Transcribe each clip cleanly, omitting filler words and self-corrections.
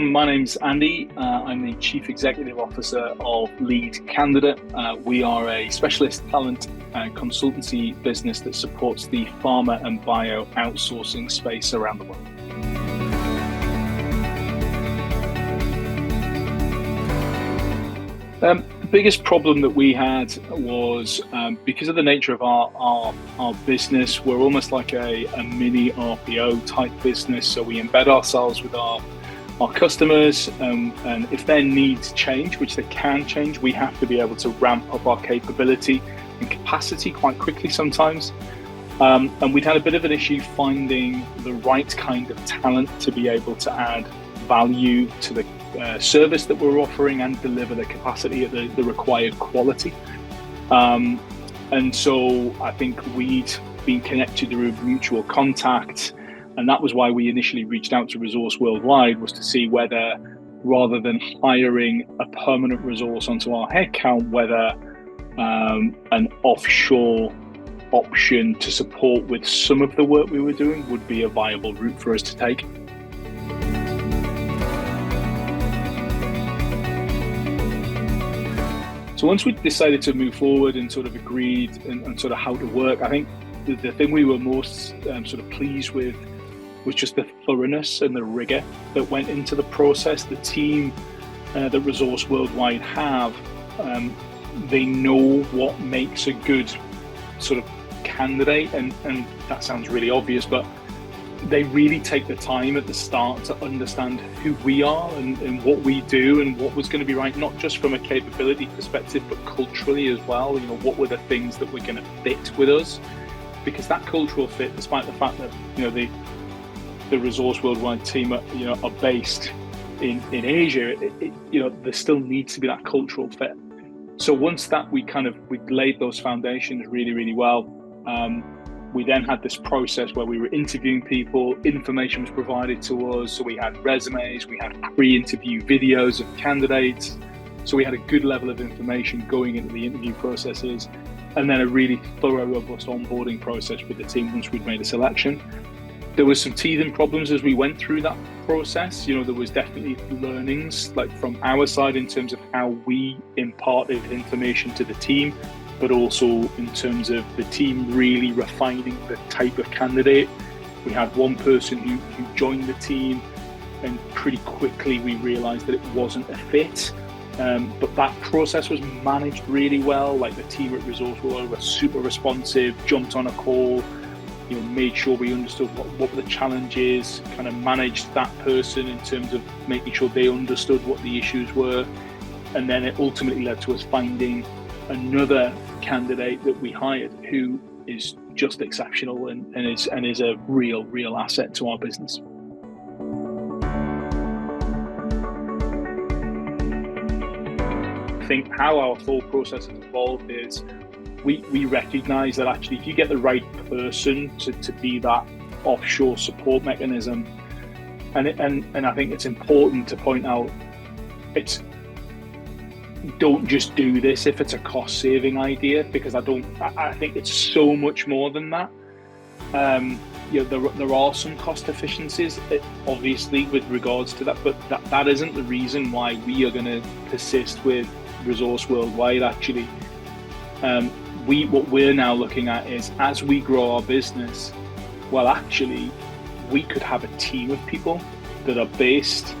My name's Andy. I'm the Chief Executive Officer of Lead Candidate. We are a specialist talent consultancy business that supports the pharma and bio outsourcing space around the world. The biggest problem that we had was because of the nature of our business, we're almost like a mini RPO type business. So we embed ourselves with our customers, and if their needs change, which they can change, we have to be able to ramp up our capability and capacity quite quickly sometimes. And we'd had a bit of an issue finding the right kind of talent to be able to add value to the service that we're offering and deliver the capacity at the required quality. And so I think we'd been connected through a mutual contact. And that was why we initially reached out to Resource Worldwide, was to see whether, rather than hiring a permanent resource onto our headcount, whether an offshore option to support with some of the work we were doing would be a viable route for us to take. So once we decided to move forward and sort of agreed and sort of how to work, I think the thing we were most sort of pleased with was just the thoroughness and the rigor that went into the process. The team that Resource Worldwide have, they know what makes a good sort of candidate, and that sounds really obvious, but they really take the time at the start to understand who we are and what we do and what was going to be right, not just from a capability perspective, but culturally as well. You know, what were the things that were going to fit with us? Because that cultural fit, despite the fact that, you know, the Resource Worldwide team are based in Asia, there still needs to be that cultural fit. So once that we laid those foundations really, really well, we then had this process where we were interviewing people, information was provided to us. So we had resumes, we had pre-interview videos of candidates. So we had a good level of information going into the interview processes, and then a really thorough, robust onboarding process with the team once we'd made a selection. There was some teething problems as we went through that process. You know, there was definitely learnings, like from our side in terms of how we imparted information to the team, but also in terms of the team really refining the type of candidate. We had one person who joined the team, and pretty quickly we realized that it wasn't a fit. But that process was managed really well. Like, the team at Resource World were super responsive, jumped on a call, made sure we understood what the challenge is, kind of managed that person in terms of making sure they understood what the issues were. And then it ultimately led to us finding another candidate that we hired who is just exceptional and is a real asset to our business. I think how our full process has evolved is we recognize that actually if you get the right person to be that offshore support mechanism, and I think it's important to point out, don't just do this if it's a cost-saving idea, because I think it's so much more than that. There are some cost efficiencies, obviously, with regards to that, but that isn't the reason why we are going to persist with Resource Worldwide. Actually, what we're now looking at is, as we grow our business, well, actually, we could have a team of people that are based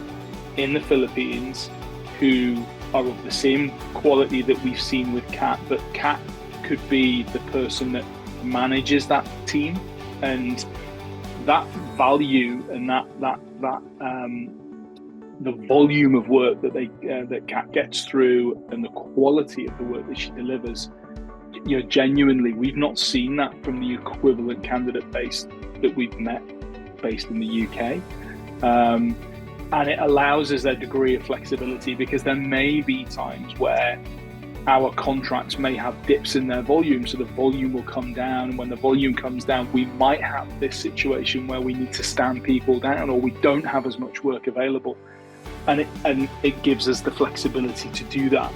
in the Philippines who are of the same quality that we've seen with Kat, but Kat could be the person that manages that team, and that value and that the volume of work that Kat gets through and the quality of the work that she delivers, genuinely, we've not seen that from the equivalent candidate base that we've met based in the UK. And it allows us a degree of flexibility, because there may be times where our contracts may have dips in their volume, so the volume will come down, and when the volume comes down, we might have this situation where we need to stand people down, or we don't have as much work available, and it gives us the flexibility to do that,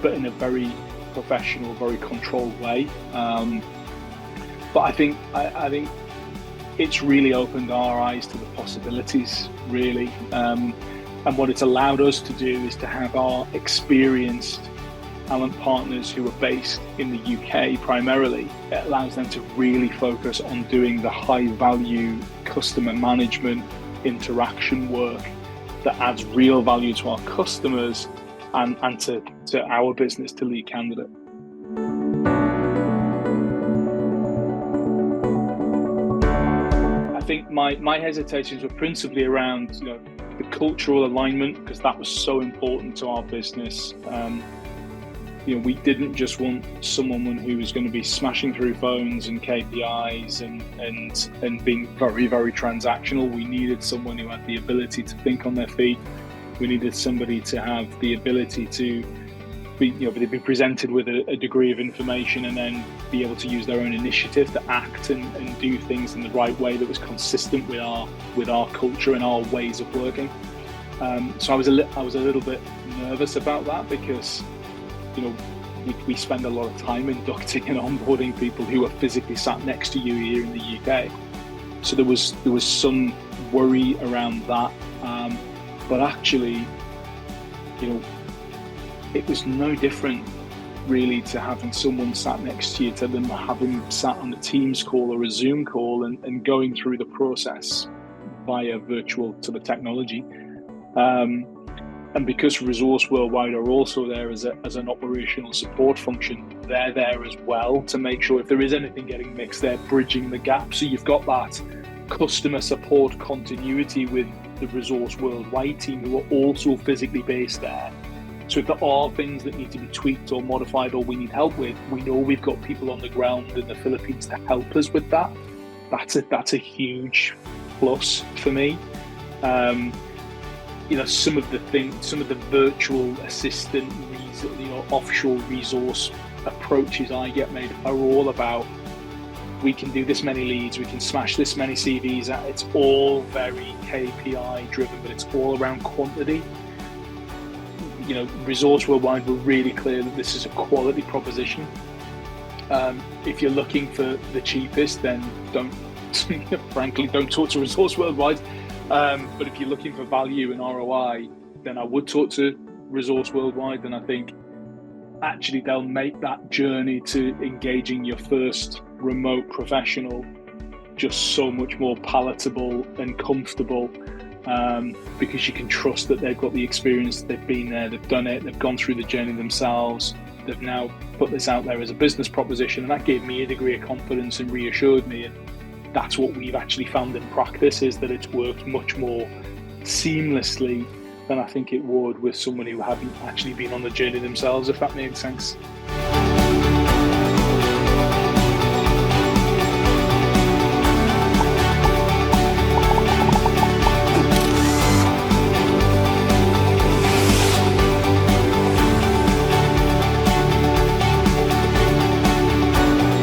but in a very professional, very controlled way. But I think it's really opened our eyes to the possibilities, really. And what it's allowed us to do is to have our experienced talent partners who are based in the UK primarily. It allows them to really focus on doing the high value customer management interaction work that adds real value to our customers and to our business, to Lead Candidate. I think my hesitations were principally around, the cultural alignment, because that was so important to our business. We didn't just want someone who was going to be smashing through phones and KPIs and being very, very transactional. We needed someone who had the ability to think on their feet. We needed somebody to have the ability to be presented with a degree of information and then be able to use their own initiative to act and do things in the right way that was consistent with our culture and our ways of working. So I was a little bit nervous about that, because we spend a lot of time inducting and onboarding people who are physically sat next to you here in the UK. So there was some worry around that, but actually, it was no different really to having someone sat next to you to them having sat on a Teams call or a Zoom call and going through the process via virtual sort of technology. And because Resource Worldwide are also there as an operational support function, they're there as well to make sure if there is anything getting mixed, they're bridging the gap. So you've got that customer support continuity with the Resource Worldwide team, who are also physically based there. So if there are things that need to be tweaked or modified or we need help with, we know we've got people on the ground in the Philippines to help us with that. That's a huge plus for me. Some of the virtual assistant, offshore resource approaches I get made are all about, we can do this many leads, we can smash this many CVs. It's all very KPI driven, but it's all around quantity. Resource Worldwide were really clear that this is a quality proposition. If you're looking for the cheapest, then don't talk to Resource Worldwide. But if you're looking for value and ROI, then I would talk to Resource Worldwide. And I think actually they'll make that journey to engaging your first remote professional just so much more palatable and comfortable, because you can trust that they've got the experience, they've been there, they've done it, they've gone through the journey themselves. They've now put this out there as a business proposition, and that gave me a degree of confidence and reassured me. And that's what we've actually found in practice, is that it's worked much more seamlessly than I think it would with someone who hadn't actually been on the journey themselves, if that makes sense.